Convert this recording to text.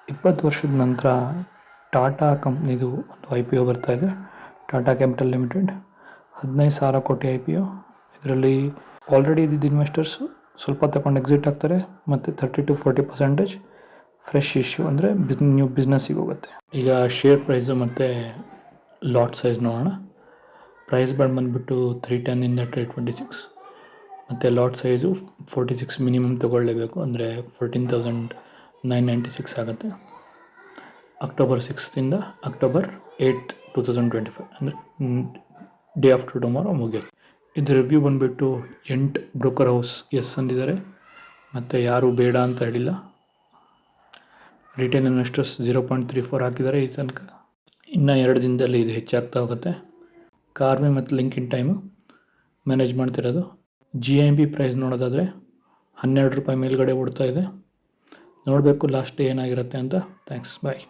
20 ವರ್ಷದ ನಂತರ ಟಾಟಾ ಕಂಪ್ನಿದು ಒಂದು IPO ಬರ್ತಾ ಇದೆ. ಟಾಟಾ ಕ್ಯಾಪಿಟಲ್ ಲಿಮಿಟೆಡ್ 15,000 ಕೋಟಿ IPO. ಇದರಲ್ಲಿ ಆಲ್ರೆಡಿ ಇದ್ದಿದ್ದ ಇನ್ವೆಸ್ಟರ್ಸು ಸ್ವಲ್ಪ ತಗೊಂಡು ಎಕ್ಸಿಟ್ ಆಗ್ತಾರೆ ಮತ್ತು 30-40% ಫ್ರೆಶ್ ಇಶ್ಯೂ ಅಂದರೆ ನ್ಯೂ ಬಿಸ್ನೆಸ್ಸಿಗೆ ಹೋಗುತ್ತೆ. ಈಗ ಶೇರ್ ಪ್ರೈಸು ಮತ್ತು ಲಾಟ್ ಸೈಜ್ ನೋಡೋಣ. ಪ್ರೈಸ್ ಬಂದುಬಿಟ್ಟು 310 326 ಮತ್ತು ಲಾಟ್ ಸೈಜು 46 ಮಿನಿಮಮ್ ತೊಗೊಳ್ಳೇಬೇಕು, ಅಂದರೆ 14,996 ಆಗುತ್ತೆ. ಅಕ್ಟೋಬರ್ 6 ಅಕ್ಟೋಬರ್ 8, 2025 ಅಂದರೆ ಡೇ ಆಫ್ಟರ್ ಟುಮಾರೋ ಮುಗಿಯುತ್ತೆ. ಇದು ರಿವ್ಯೂ ಬಂದುಬಿಟ್ಟು 8 ಬ್ರೋಕರ್ ಹೌಸ್ ಎಸ್ ಅಂದಿದ್ದಾರೆ ಮತ್ತು ಯಾರೂ ಬೇಡ ಅಂತ ಹೇಳಿಲ್ಲ. ರಿಟೇಲ್ ಇನ್ವೆಸ್ಟರ್ಸ್ 0.34 ಹಾಕಿದ್ದಾರೆ ಈ ತನಕ. ಇನ್ನು 2 ದಿನದಲ್ಲಿ ಇದು ಹೆಚ್ಚಾಗ್ತಾ ಹೋಗುತ್ತೆ. ಕಾರ್ವಿ ಮತ್ತು ಲಿಂಕಿನ್ ಟೈಮು ಮ್ಯಾನೇಜ್ ಮಾಡ್ತಿರೋದು. GIB ಪ್ರೈಸ್ ನೋಡೋದಾದರೆ 12 ರೂಪಾಯಿ ಮೇಲ್ಗಡೆ ಓಡ್ತಾ ಇದೆ. ನೋಡಬೇಕು ಲಾಸ್ಟ್ ಡೇ ಏನಾಗಿರುತ್ತೆ ಅಂತ. ಥ್ಯಾಂಕ್ಸ್, ಬಾಯ್.